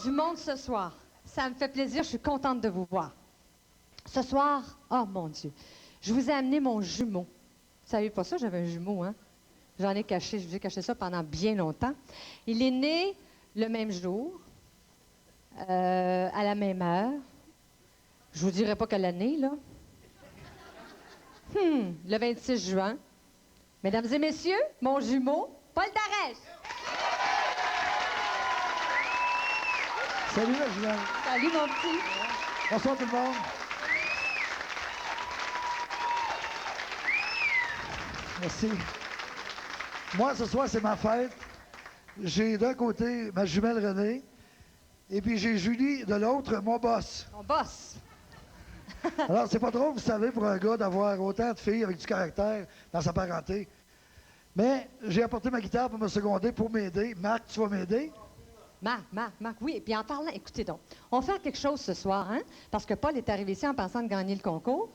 du monde ce soir. Ça me fait plaisir, je suis contente de vous voir. Ce soir, oh mon Dieu, je vous ai amené mon jumeau. Vous savez pas ça, j'avais un jumeau, hein? J'en ai caché, je vous ai caché ça pendant bien longtemps. Il est né le même jour, à la même heure. Je vous dirai pas quelle année, là. Le 26 juin. Mesdames et messieurs, mon jumeau, Paul Darèche. Salut, ma jumelle. Salut, mon petit. Bonsoir, tout le monde. Merci. Moi, ce soir, c'est ma fête. J'ai d'un côté ma jumelle Renée, et puis j'ai Julie de l'autre, mon boss. Mon boss. Alors, c'est pas drôle, vous savez, pour un gars d'avoir autant de filles avec du caractère dans sa parenté. Mais j'ai apporté ma guitare pour me seconder, pour m'aider. Marc, tu vas m'aider? Marc, oui. Et puis en parlant, écoutez donc, on va faire quelque chose ce soir, hein? Parce que Paul est arrivé ici en pensant de gagner le concours.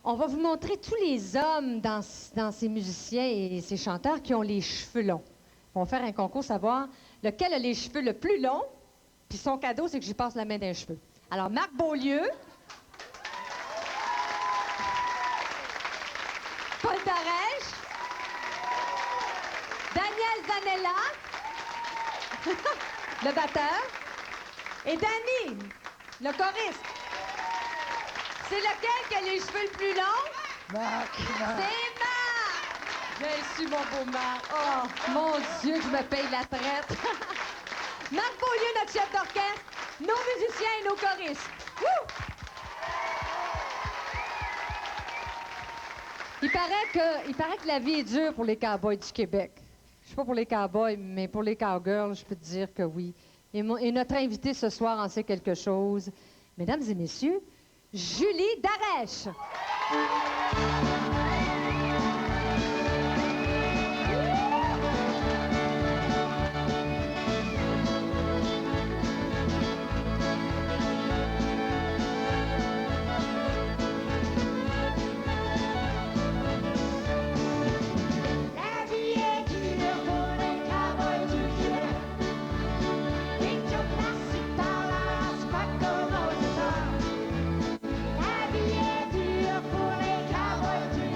On va vous montrer tous les hommes dans ces musiciens et ces chanteurs qui ont les cheveux longs. On va faire un concours, savoir lequel a les cheveux le plus longs. Puis son cadeau, c'est que j'y passe la main d'un cheveu. Alors, Marc Beaulieu, Paul Darèche, Daniel Zanella, le batteur, et Danny, le choriste. C'est lequel qui a les cheveux le plus longs? Marc. C'est Marc! Je suis mon beau Marc. Oh, mon Dieu, je me paye la traite. Marc Beaulieu, notre chef d'orchestre, nos musiciens et nos choristes. Wouh! Il paraît que la vie est dure pour les cowboys du Québec. Je sais pas pour les cowboys, mais pour les cowgirls, je peux te dire que oui. Et notre invité ce soir en sait quelque chose. Mesdames et messieurs, Julie Darèche. La vie est dure pour les cowboys du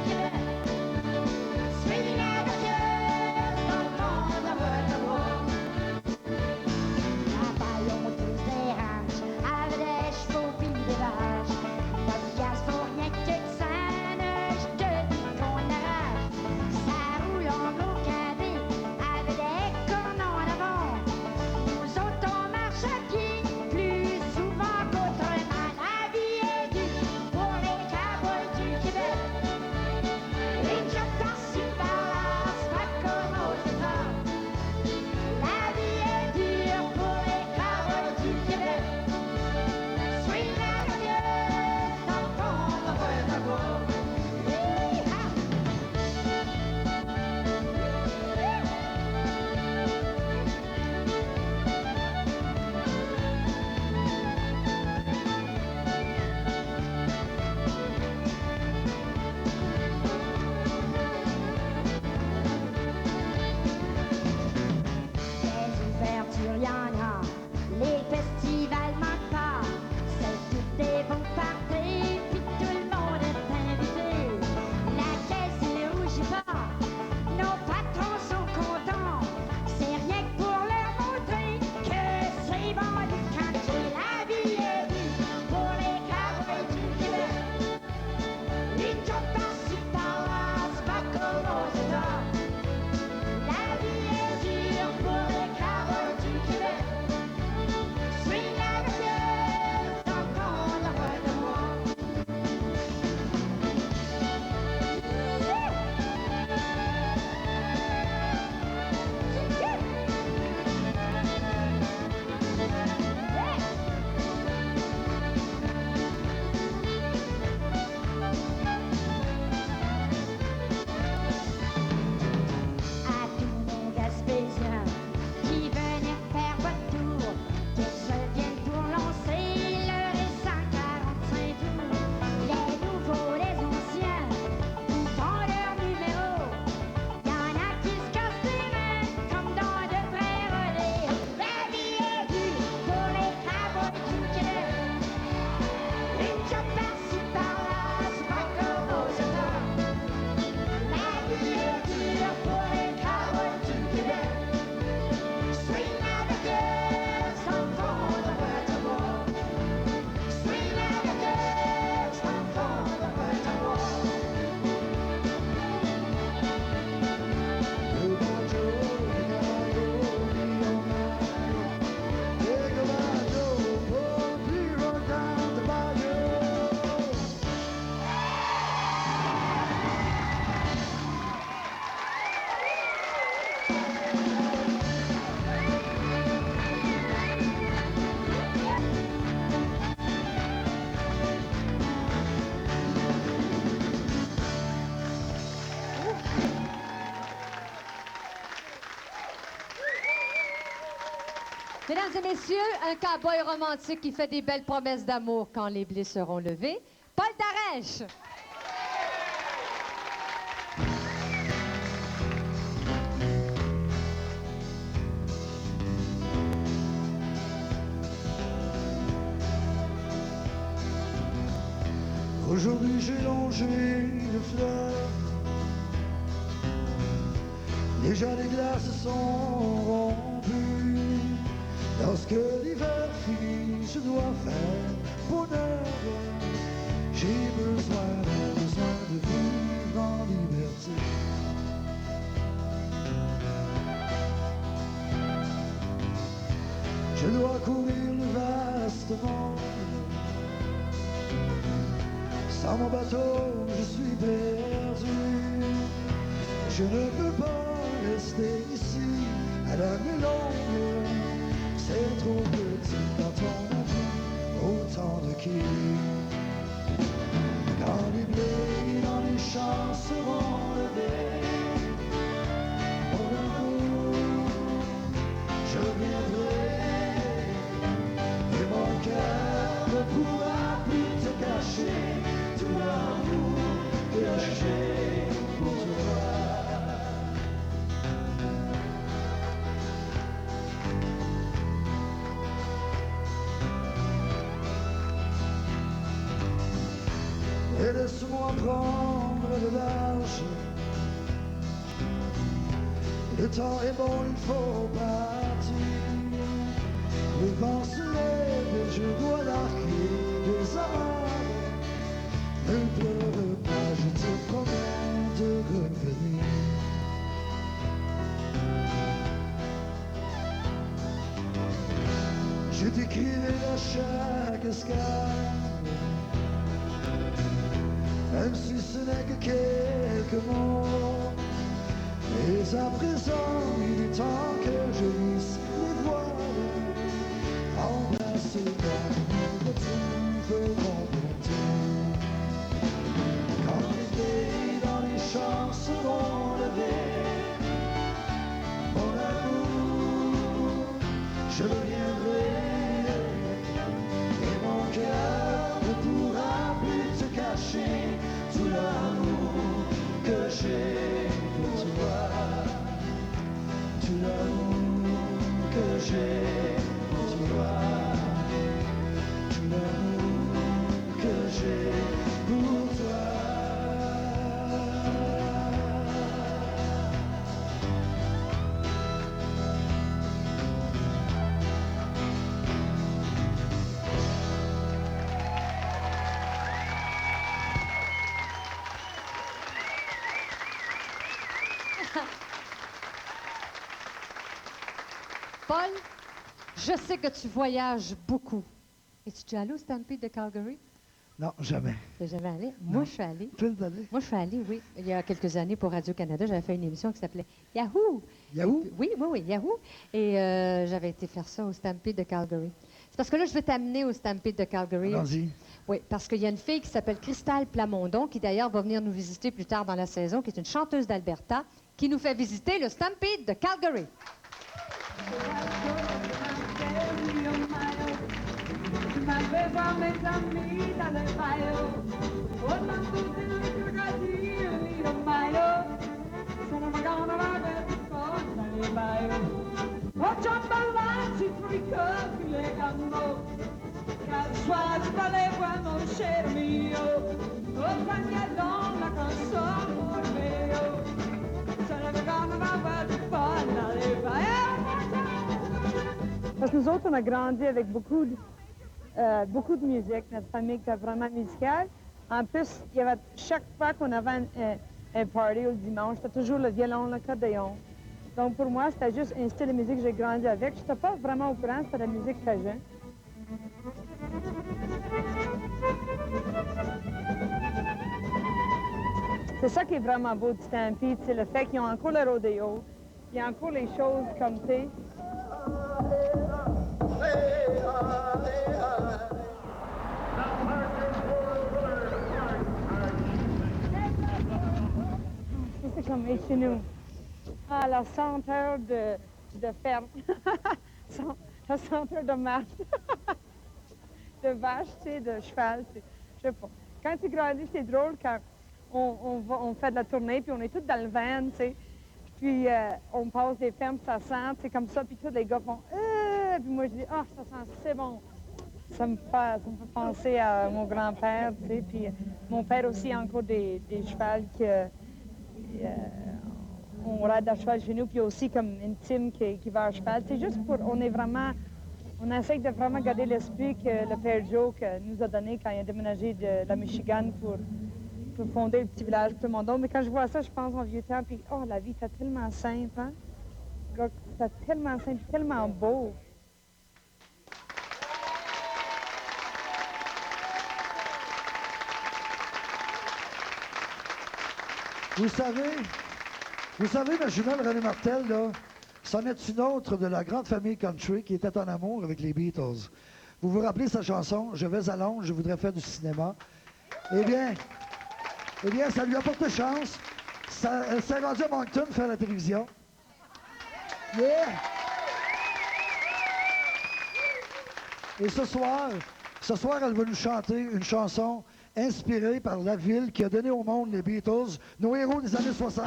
et messieurs, un cow-boy romantique qui fait des belles promesses d'amour quand les blés seront levés, Paul Darèche. Aujourd'hui j'ai longé de fleurs. Déjà les glaces sont rompues. Lorsque l'hiver finit, je dois faire bonheur. J'ai besoin de vivre en liberté. Je dois courir le vaste monde. Sans mon bateau, je suis perdu. Je ne peux pas rester ici à la nuit longue. C'est trop petit quand on a vu autant de quilles. Quand les blés dans les champs seront levés, pour l'amour, je viendrai. Et mon cœur ne pourra plus te cacher tout l'amour que j'ai pour toi. Et laisse-moi prendre le large. Le temps est bon, il faut partir. Le vent se lève et je dois larguer des amarres. Ne pleure pas, je te promets de revenir. Je t'écrirai à chaque escale, même si ce n'est que quelques mots. Mais à présent, il est temps que je lisse les voiles. Embrasse-moi, nous retrouverons bientôt. Quand les blés dans les champs seront levés, mon amour, je reviendrai. Et mon cœur ne pourra plus te cacher tout l'amour que j'ai pour toi. Tout l'amour que j'ai pour toi. Tout l'amour que j'ai pour toi. Paul, je sais que tu voyages beaucoup. Es-tu déjà allé au Stampede de Calgary? Non, jamais. Tu n'es jamais allé? Non. Moi, je suis allée. Tu peux aller? Moi, je suis allée, oui. Il y a quelques années, pour Radio-Canada, j'avais fait une émission qui s'appelait Yahoo! Yahoo? Oui, Yahoo! Et j'avais été faire ça au Stampede de Calgary. C'est parce que là, je vais t'amener au Stampede de Calgary. Allons-y. Oui, parce qu'il y a une fille qui s'appelle Cristal Plamondon, qui d'ailleurs va venir nous visiter plus tard dans la saison, qui est une chanteuse d'Alberta, qui nous fait visiter le Stampede de Calgary. Parce que nous autres, on a grandi avec beaucoup de musique. Notre famille était vraiment musicale. En plus, il y avait, chaque fois qu'on avait un party le dimanche, c'était toujours le violon, l'accordéon. Donc pour moi, c'était juste un style de musique que j'ai grandi avec. Je n'étais pas vraiment au courant, c'était la musique très jeune. C'est ça qui est vraiment beau du Stampede, c'est le fait qu'ils ont encore le rodéo, il y a encore les choses comme t'es. C'est comme chez nous. Alors, sans peur de perdre, ta senteur de marche, de vache, tu sais, de cheval, je sais pas. Quand tu grandis, c'est drôle quand on fait de la tournée, puis on est tous dans le van, tu sais. Puis on passe des fermes, ça sent, c'est comme ça, puis tous les gars font puis moi je dis ah, ça sent, c'est bon. Ça me fait penser à mon grand-père, tu sais, puis mon père aussi a encore des chevals que on ride à cheval chez nous, puis aussi comme une team qui va à cheval. C'est juste pour, on essaie de vraiment garder l'esprit que le père Joe nous a donné quand il a déménagé de la Michigan pour fonder le petit village pour tout le monde. Mais quand je vois ça, je pense en vieux temps, puis oh, la vie, c'est tellement simple, hein? C'est tellement simple, tellement beau. Vous savez, ma jumelle René Martel, là, c'en est une autre de la grande famille country qui était en amour avec les Beatles. Vous vous rappelez sa chanson « Je vais à Londres, je voudrais faire du cinéma ». Eh bien, ça lui a porté chance. Elle s'est rendue à Moncton faire la télévision. Yeah! Et ce soir, elle va nous chanter une chanson inspirée par la ville qui a donné au monde les Beatles, nos héros des années 60.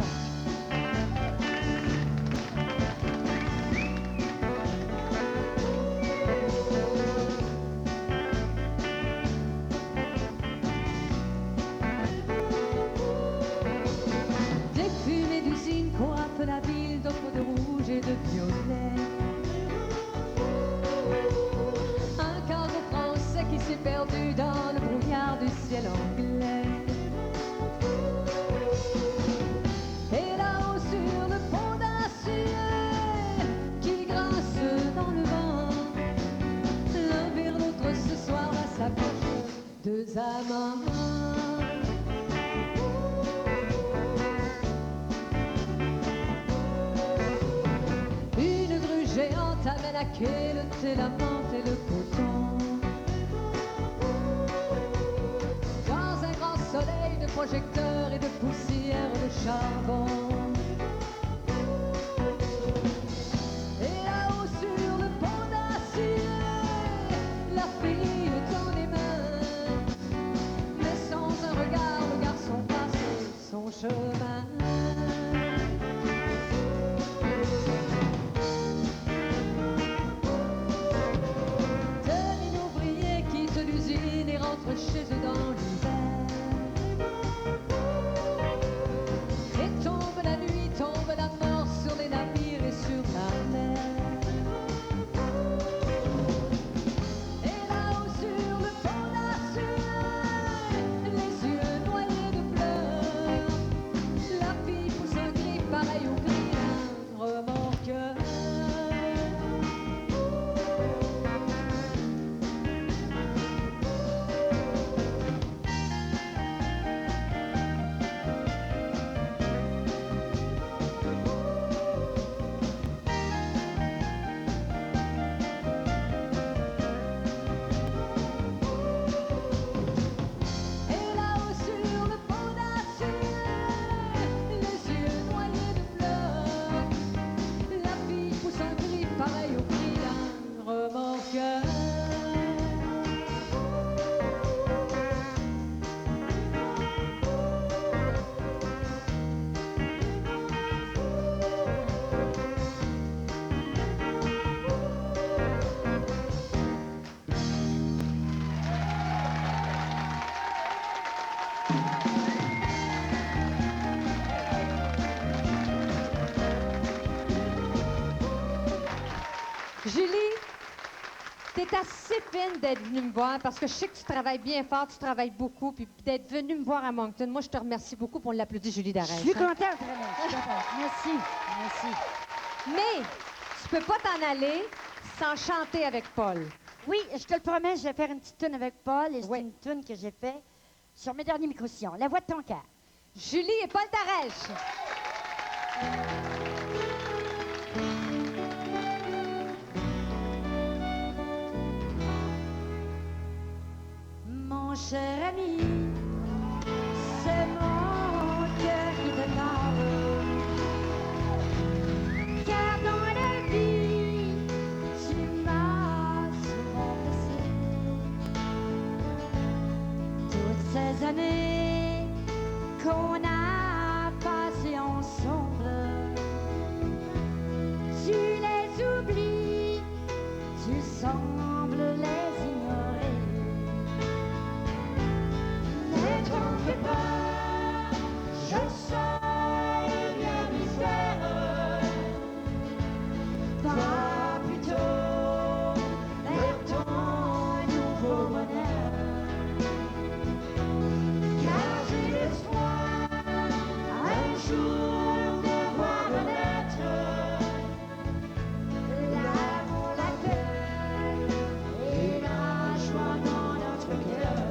Des fumées d'usines coiffent la ville de feux de rouge et de violet. Un cargo français qui s'est perdu dans le brouillard du ciel anglais. Et là-haut sur le pont d'acier qui grince dans le vent, l'un vers l'autre ce soir là s'approchent deux amants. Une grue géante amène à quai le thé, la menthe et le coton. Dans un grand soleil de projecteurs et de poussière de charbon. Et là-haut sur le pont d'acier, la fille tend les mains, mais sans un regard le garçon passe son chemin. Tenez l'ouvrier quitte l'usine et rentre chez eux dans l'hiver. Et tombe la nuit, tombe la mort sur les navires et sur la mer. Et là-haut sur le pont d'acier, les yeux noyés de pleurs, la fille pousse un cri pareil au cri d'un remorqueur. Et là-haut sur le pont d'acier, les yeux noyés de pleurs, la fille pousse un cri pareil au cri d'un remorqueur. Julie, t'es assez fine d'être venue me voir parce que je sais que tu travailles bien fort, tu travailles beaucoup, puis d'être venue me voir à Moncton. Moi, je te remercie beaucoup pour l'applaudir, Julie Darès. Je suis contente, vraiment. Je suis contente. Merci. Merci. Mais tu peux pas t'en aller sans chanter avec Paul. Oui, je te le promets, je vais faire une petite tune avec Paul. Et c'est Oui. une tune que j'ai faite sur mes derniers micro-sillons. La voix de ton cœur. Julie et Paul Darèche. Mon cher ami, c'est mon cœur qui te parle. Car dans la vie, tu m'as années qu'on a passées ensemble, tu les oublies, tu sembles les ignorer. Ne t'en fais pas, je sais bien m'y faire. Va plutôt vers ton nouveau bonheur, car j'ai l'espoir un jour de voir naître l'amour, la paix et la joie dans notre cœur.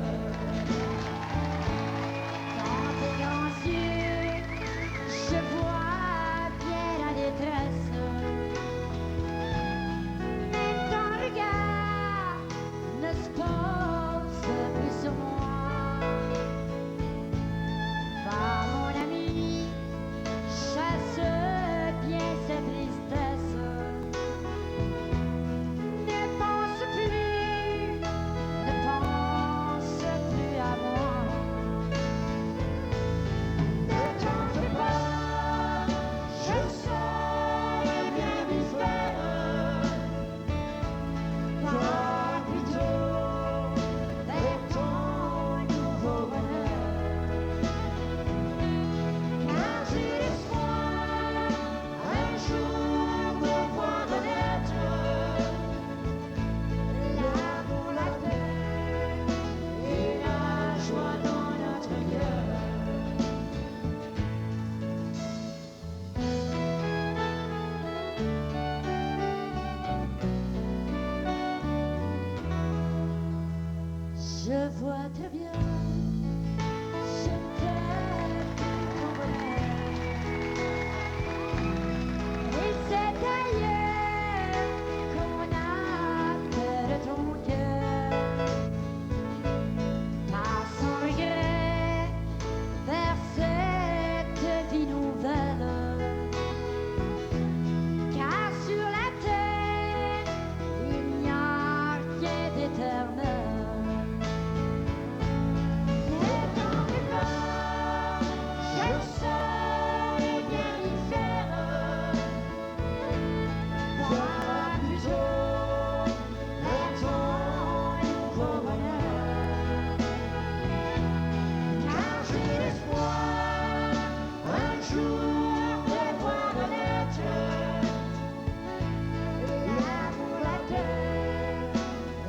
Dans tes grands yeux, je vois bien la détresse, mais ton regard ne se pose plus sur moi. Va, mon ami, chasse bien cette tristesse. Ne pense plus à moi. Ne t'en fais pas, je sais bien m'y faire. Va plutôt vers ton nouveau bonheur, car j'ai l'espoir un jour de voir naître l'amour, la paix et la joie dans notre cœur. Je vois très bien, je t'aime ton bonheur, et c'est ailleurs qu'on a peur de ton cœur. Pas sans regret vers cette vie nouvelle, car sur la terre il n'y a rien d'éternel. Ne t'en fais pas, je sais bien y faire. Va plutôt vers ton nouveau bonheur, car j'ai l'espoir un jour de voir naître l'amour, la paix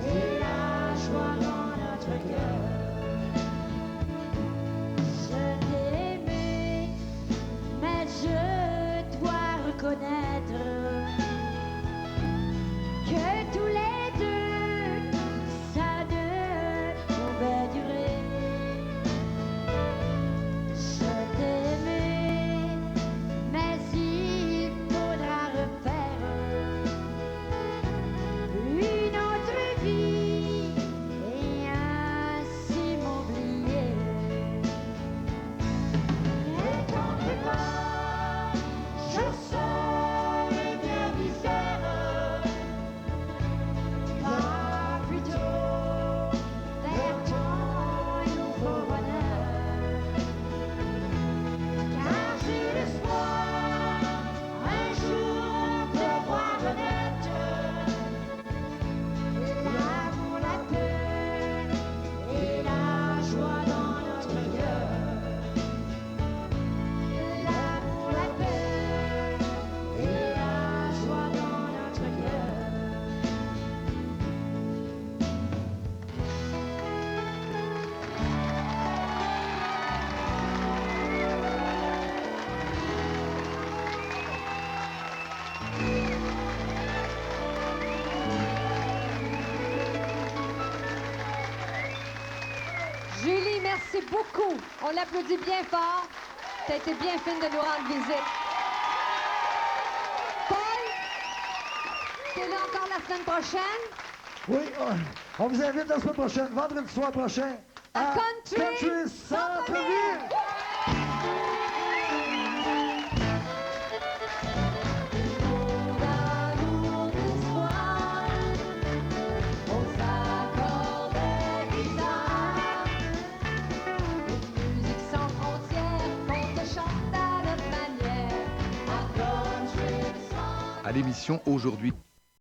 et la joie dans notre cœur. Je t'ai aimé, mais je dois reconnaître que tous les deux, ça ne pouvait durer. Je t'ai aimé, mais il faudra refaire une autre vie et ainsi m'oublier. Ne t'en fais pas, je sais bien m'y faire. Va plutôt vers ton nouveau bonheur, car j'ai l'espoir un jour de voir naître l'amour, la paix et la joie dans notre cœur. L'amour, la paix et la joie dans notre cœur. Julie, merci beaucoup. On l'applaudit bien fort. Tu as été bien fine de nous rendre visite. Paul, tu es là encore la semaine prochaine. Oui, on vous invite la semaine prochaine, vendredi soir prochain, À Country Centre-Ville. L'amour du soir, aux accords de guitare. à l'émission aujourd'hui.